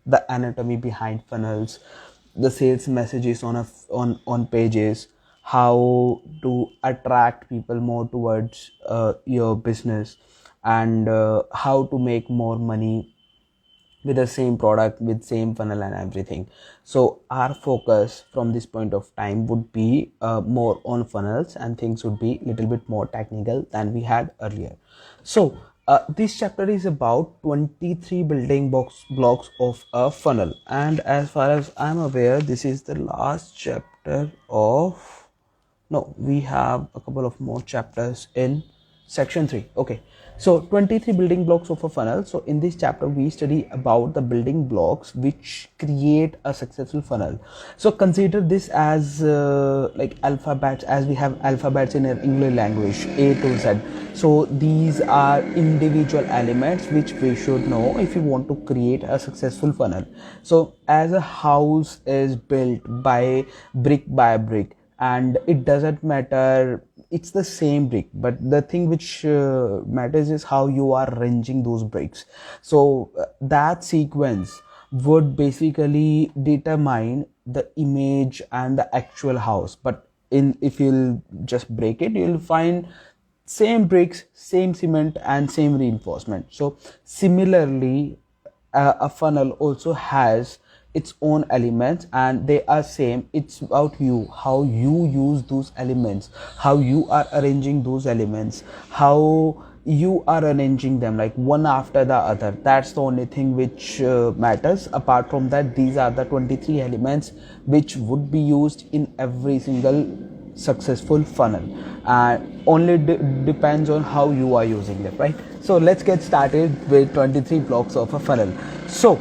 the anatomy behind funnels, the sales messages on pages, how to attract people more towards your business, and how to make more money with the same product, with same funnel and everything. So our focus from this point of time would be more on funnels, and things would be a little bit more technical than we had earlier. So this chapter is about 23 building blocks of a funnel, and as far as I'm aware, this is the last chapter of, no, we have a couple of more chapters in section 3. Okay, so 23 building blocks of a funnel. So in this chapter we study about the building blocks which create a successful funnel. So consider this as like alphabets, as we have alphabets in our English language, A to Z. So these are individual elements which we should know if you want to create a successful funnel. So as a house is built by brick, and it doesn't matter, it's the same brick, but the thing which matters is how you are arranging those bricks. So that sequence would basically determine the image and the actual house. But if you'll just break it, you'll find same bricks, same cement and same reinforcement. So similarly, a funnel also has its own elements and they are same. It's about you, how you use those elements, how you are arranging those elements, how you are arranging them like one after the other. That's the only thing which matters. Apart from that, these are the 23 elements which would be used in every single successful funnel, and only depends on how you are using them, right? So let's get started with 23 blocks of a funnel. So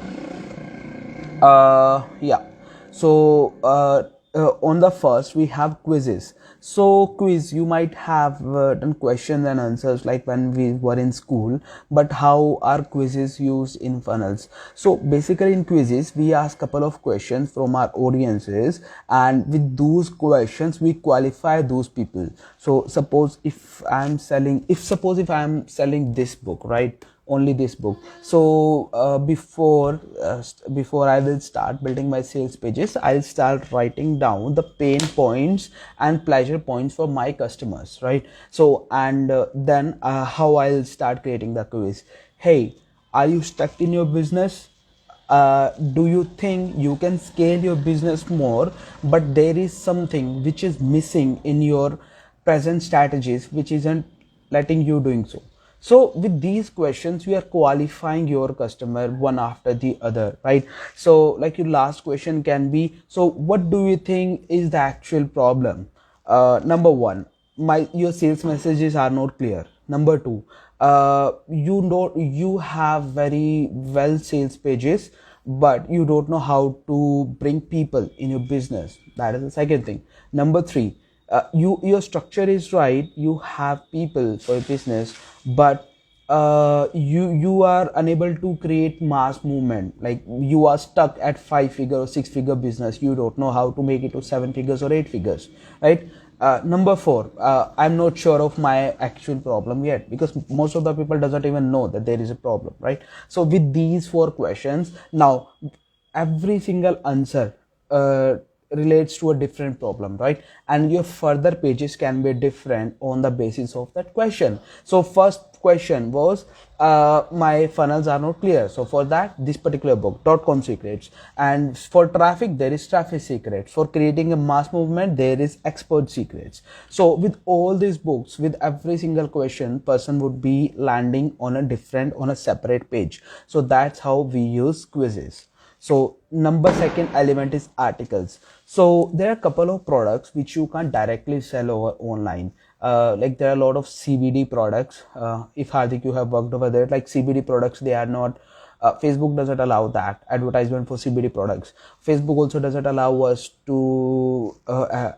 on the first we have quizzes. So quiz, you might have done questions and answers like when we were in school, but how are quizzes used in funnels? So basically in quizzes we ask a couple of questions from our audiences, and with those questions we qualify those people. So suppose if I'm selling this book, right, only this book. So before I will start building my sales pages, I'll start writing down the pain points and pleasure points for my customers, right? So and then how I'll start creating the quiz. Hey, are you stuck in your business? Do you think you can scale your business more, but there is something which is missing in your present strategies which isn't letting you doing so? So with these questions we are qualifying your customer one after the other, right? So like your last question can be, so what do you think is the actual problem? Number one, your sales messages are not clear. Number two, you have very well sales pages, but you don't know how to bring people in your business. That is the second thing. Number three, your structure is right, you have people for your business, but you are unable to create mass movement. Like you are stuck at 5-figure or 6-figure business, you don't know how to make it to 7 figures or 8 figures, right? Number four, I'm not sure of my actual problem yet, because most of the people doesn't even know that there is a problem, right? So with these 4 questions, now every single answer relates to a different problem, right? And your further pages can be different on the basis of that question. So first question was my funnels are not clear. So for that, this particular book, Dotcom secrets. And for traffic, there is traffic secrets. For creating a mass movement, there is expert secrets. So with all these books, with every single question, person would be landing on a separate page. So that's how we use quizzes. So second element is articles. So there are a couple of products which you can't directly sell over online. Like there are a lot of CBD products. If Hardik, you have worked over there, like CBD products, they are not, Facebook doesn't allow that advertisement for CBD products. Facebook also doesn't allow us to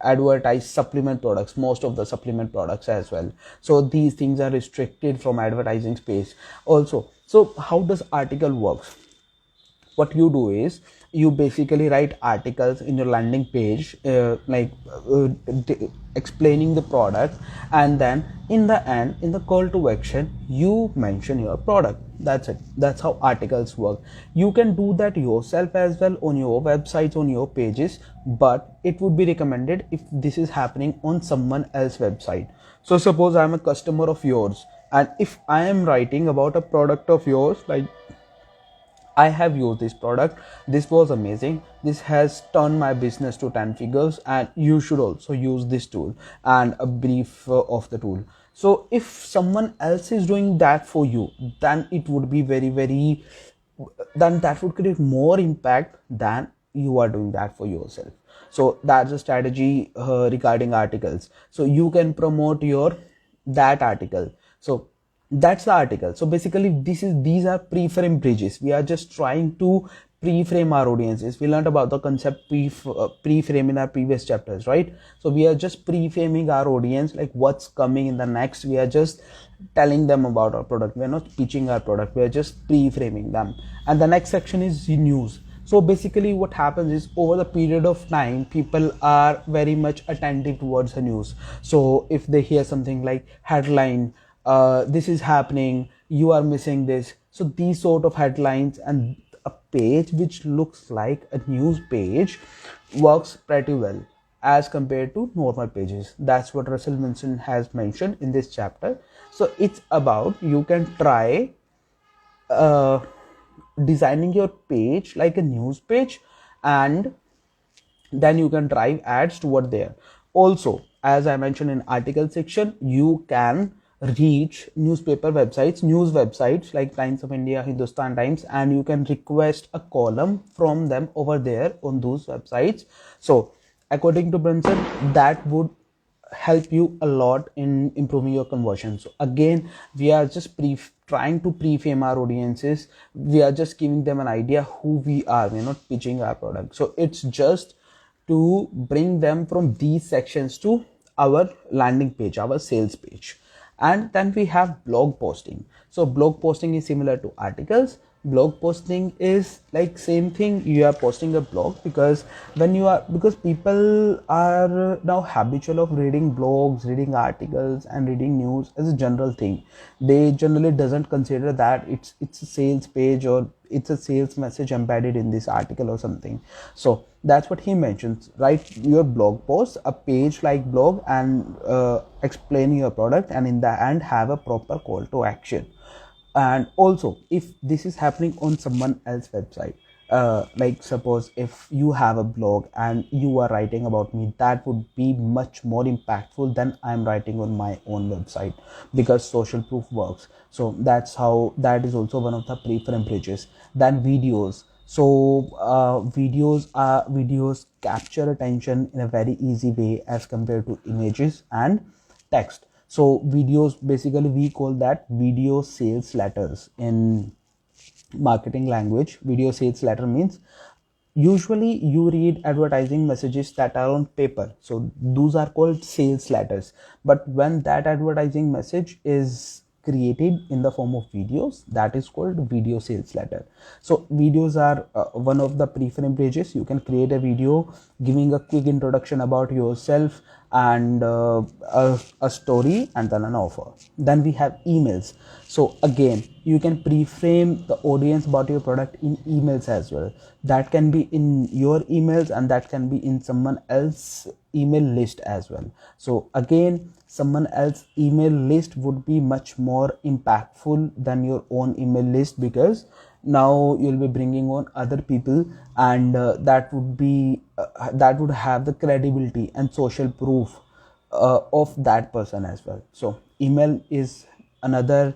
advertise supplement products, most of the supplement products as well. So these things are restricted from advertising space also. So how does article works? what you do is you basically write articles in your landing page, explaining the product, and then in the end, in the call to action, you mention your product. That's it. That's how articles work. You can do that yourself as well on your websites, on your pages, but it would be recommended if this is happening on someone else's website. So suppose I'm a customer of yours, and if I am writing about a product of yours, like I have used this product, this was amazing, this has turned my business to 10 figures, and you should also use this tool, and a brief of the tool. So if someone else is doing that for you, then it would be then that would create more impact than you are doing that for yourself. So that's a strategy regarding articles. So you can promote that article. So that's the article. So basically these are pre-frame bridges. We are just trying to pre-frame our audiences. We learned about the concept pre-frame in our previous chapters, right? So we are just pre-framing our audience, like what's coming in the next. We are just telling them about our product. We are not pitching our product, we are just pre-framing them. And the next section is the news. So basically what happens is, over the period of time, people are very much attentive towards the news. So if they hear something like headline, this is happening, you are missing this, so these sort of headlines, and a page which looks like a news page works pretty well as compared to normal pages. That's what Russell Brunson has mentioned in this chapter. So it's about, you can try designing your page like a news page, and then you can drive ads toward there. Also, as I mentioned in article section, you can reach newspaper websites, news websites like Times of India, Hindustan Times, and you can request a column from them over there on those websites. So according to Brunson, that would help you a lot in improving your conversion. So again, we are just trying to pre-frame our audiences. We are just giving them an idea who we are. We're not pitching our product. So it's just to bring them from these sections to our landing page, our sales page. And then we have blog posting. So blog posting is similar to articles. Blog posting is like same thing. You are posting a blog because people are now habitual of reading blogs, reading articles, and reading news as a general thing. They generally doesn't consider that it's a sales page or it's a sales message embedded in this article or something. So that's what he mentions. Write your blog post, a page like blog, and explain your product, and in the end have a proper call to action. And also, if this is happening on someone else's website, like suppose if you have a blog and you are writing about me, that would be much more impactful than I'm writing on my own website, because social proof works. So that is also one of the pre-frame bridges. Then videos. So videos capture attention in a very easy way as compared to images and text. So videos, basically we call that video sales letters in marketing language. Video sales letter means usually you read advertising messages that are on paper, so those are called sales letters. But when that advertising message is created in the form of videos, that is called video sales letter. So videos are one of the pre-frame pages. You can create a video giving a quick introduction about yourself and a story and then an offer. Then we have emails. So again, you can pre-frame the audience about your product in emails as well. That can be in your emails and that can be in someone else's email list as well. So again, someone else's email list would be much more impactful than your own email list, because now you'll be bringing on other people, and that would have the credibility and social proof of that person as well. So email is another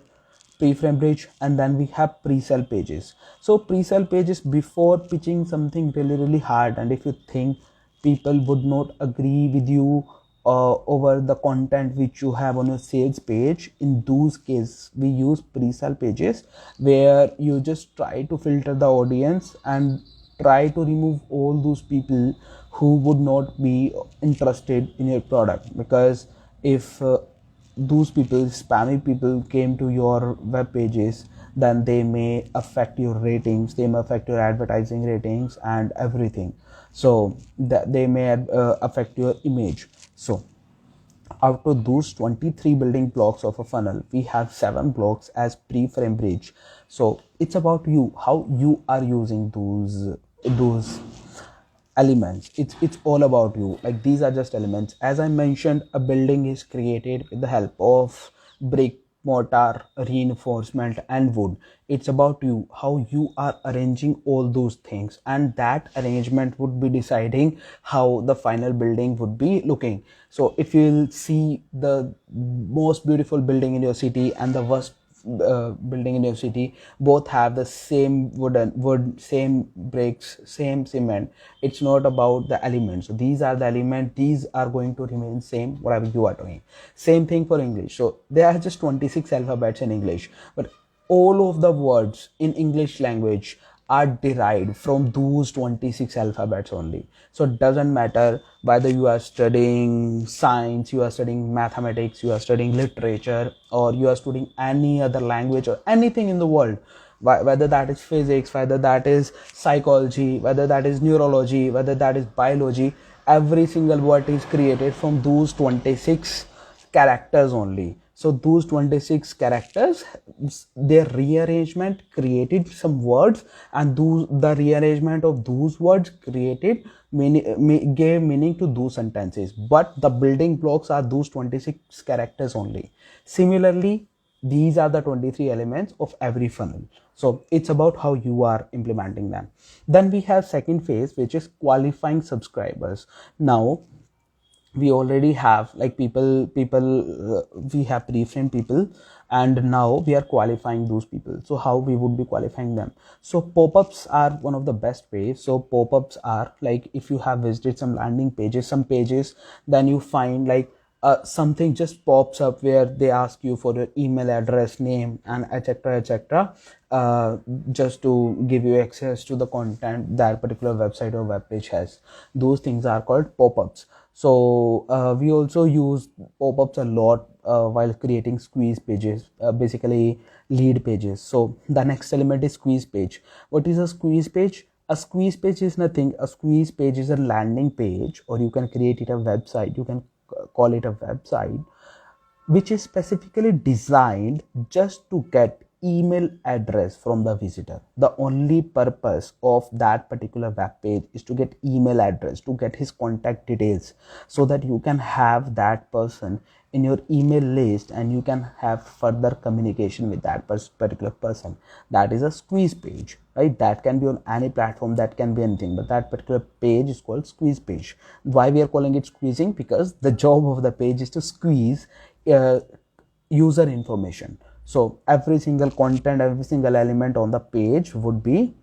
pre-frame bridge. And then we have pre-sell pages. So pre-sell pages, before pitching something really hard, and if you think people would not agree with you over the content which you have on your sales page, in those cases we use pre-sell pages, where you just try to filter the audience and try to remove all those people who would not be interested in your product. Because if those people, spammy people, came to your web pages, then they may affect your ratings, they may affect your advertising ratings and everything. So that they may affect your image. So out of those 23 building blocks of a funnel, we have 7 blocks as pre-frame bridge. So it's about you, how you are using those elements. It's all about you. Like, these are just elements. As I mentioned, a building is created with the help of brick, mortar, reinforcement and wood. It's about you, how you are arranging all those things, and that arrangement would be deciding how the final building would be looking. So if you'll see the most beautiful building in your city and the worst building in your city, both have the same wood, same bricks, same cement. It's not about the elements. So these are the elements, these are going to remain same whatever you are doing. Same thing for English. So there are just 26 alphabets in English, but all of the words in English language are derived from those 26 alphabets only. So it doesn't matter whether you are studying science, you are studying mathematics, you are studying literature, or you are studying any other language or anything in the world, whether that is physics, whether that is psychology, whether that is neurology, whether that is biology. Every single word is created from those 26 characters only. So those 26 characters, their rearrangement created some words, and the rearrangement of those words created gave meaning to those sentences. But the building blocks are those 26 characters only. Similarly, these are the 23 elements of every funnel. So it's about how you are implementing them. Then we have second phase, which is qualifying subscribers. Now we already have like people we have pre-framed people, and now we are qualifying those people. So how we would be qualifying them? So pop-ups are one of the best ways. So pop-ups are like, if you have visited some landing pages, some pages, then you find like something just pops up where they ask you for your email address, name, and etc etc, just to give you access to the content that particular website or web page has. Those things are called pop-ups. So we also use pop-ups a lot while creating squeeze pages, basically lead pages. So the next element is squeeze page. What is a squeeze page? A squeeze page is nothing. A squeeze page is a landing page, or you can create it a website, you can call it a website, which is specifically designed just to get email address from the visitor. The only purpose of that particular web page is to get email address, to get his contact details, so that you can have that person in your email list and you can have further communication with that particular person. That is a squeeze page, right? That can be on any platform, that can be anything, but that particular page is called squeeze page. Why we are calling it squeezing? Because the job of the page is to squeeze user information. So every single content, every single element on the page would be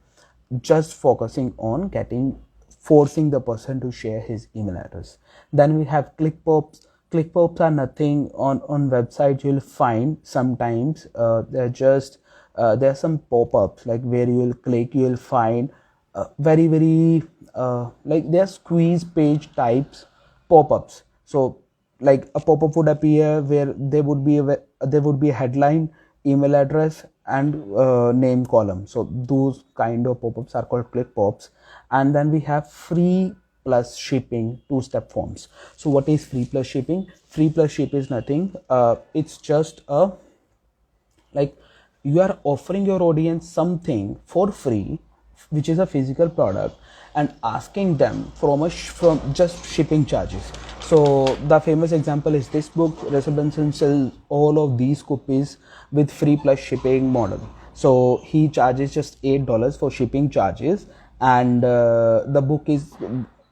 just focusing on forcing the person to share his email address. Then we have click pops. Click pops are nothing. On websites you'll find sometimes they're just there are some pop-ups like where you will click, you will find very like they're squeeze page types pop-ups. So like a pop-up would appear where there would be a headline, email address, and name column. So those kind of pop-ups are called click pops. And then we have free plus shipping two-step forms. So what is free plus shipping? Free plus ship is nothing. It's just a like you are offering your audience something for free, which is a physical product, and asking them from just shipping charges. So the famous example is this book. Brunson sells all of these copies with free plus shipping model. So he charges just $8 for shipping charges, and the book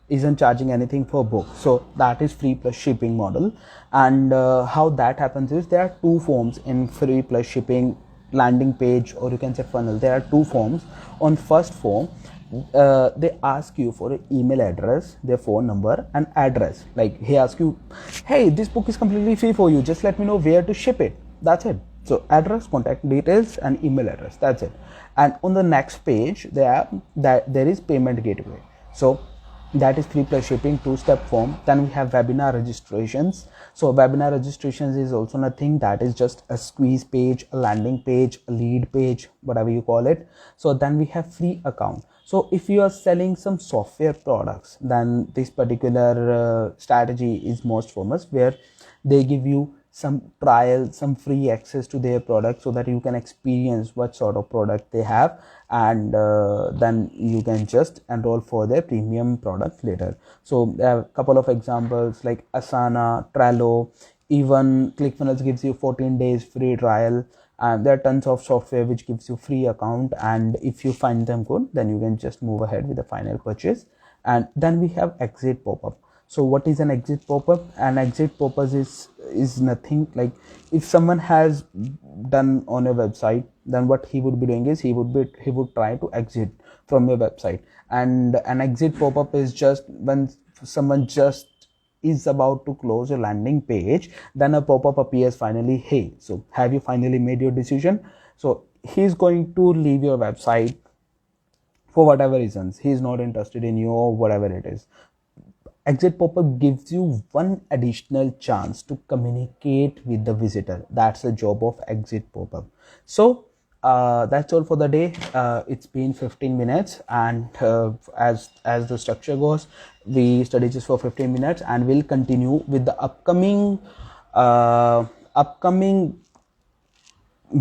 isn't charging anything for book. So that is free plus shipping model. And how that happens is there are two forms in free plus shipping landing page, or you can say funnel. There are two forms. On first form, they ask you for an email address, their phone number, and address. Like he asks you, hey, this book is completely free for you, just let me know where to ship it. That's it. So address, contact details, and email address. That's it. And on the next page there is payment gateway. So that is free plus shipping, two-step form. Then we have webinar registrations. So webinar registrations is also nothing, that is just a squeeze page, a landing page, a lead page, whatever you call it. So then we have free account. So if you are selling some software products, then this particular strategy is most famous, where they give you some trial, some free access to their product, so that you can experience what sort of product they have, and then you can just enroll for their premium product later. So there are a couple of examples like Asana, Trello, even ClickFunnels gives you 14 days free trial, and there are tons of software which gives you free account, and if you find them good, then you can just move ahead with the final purchase. And then we have exit pop-up. So what is an exit pop-up? An exit pop-up is nothing, like if someone has done on a website, then what he would be doing is he would try to exit from your website. And an exit pop-up is just when someone just is about to close a landing page, then a pop-up appears finally, hey, so have you finally made your decision? So he's going to leave your website for whatever reasons, he's not interested in you or whatever it is. Exit pop-up gives you one additional chance to communicate with the visitor. That's the job of exit pop-up. So that's all for the day. It's been 15 minutes, and as the structure goes, we study just for 15 minutes, and we'll continue with the upcoming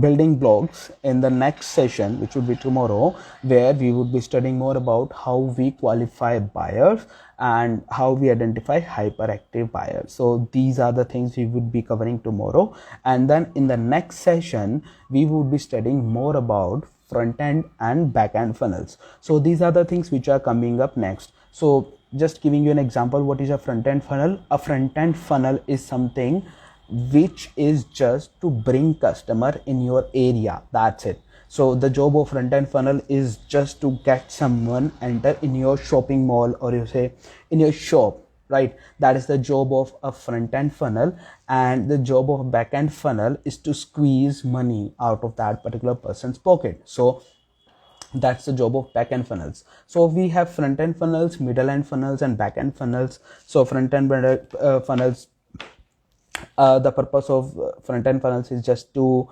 building blocks in the next session, which would be tomorrow, where we would be studying more about how we qualify buyers and how we identify hyperactive buyers. So these are the things we would be covering tomorrow. And then in the next session, we would be studying more about front end and back end funnels. So these are the things which are coming up next. So just giving you an example, what is a front end funnel? A front end funnel is something which is just to bring customer in your area. That's it. So the job of front end funnel is just to get someone enter in your shopping mall, or you say in your shop, right? That is the job of a front end funnel. And the job of a back end funnel is to squeeze money out of that particular person's pocket. So that's the job of back end funnels. So we have front end funnels, middle end funnels, and back end funnels. So front end funnels, the purpose of front end funnels is just to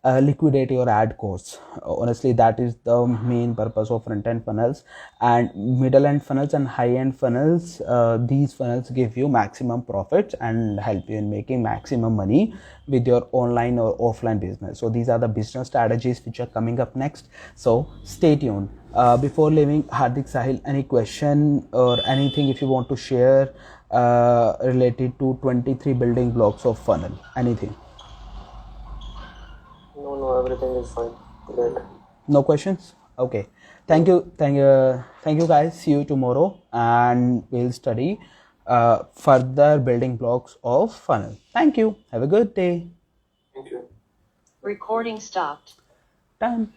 liquidate your ad costs. Honestly, that is the main purpose of front end funnels. And middle end funnels and high end funnels, these funnels give you maximum profits and help you in making maximum money with your online or offline business. So these are the business strategies which are coming up next. So stay tuned. Before leaving, Hardik, Sahil, any question or anything if you want to share related to 23 building blocks of funnel? Anything? No, everything is fine. Good. No questions? Okay. Thank you guys. See you tomorrow, and we'll study further building blocks of funnel. Thank you. Have a good day. Thank you. Recording stopped. Done.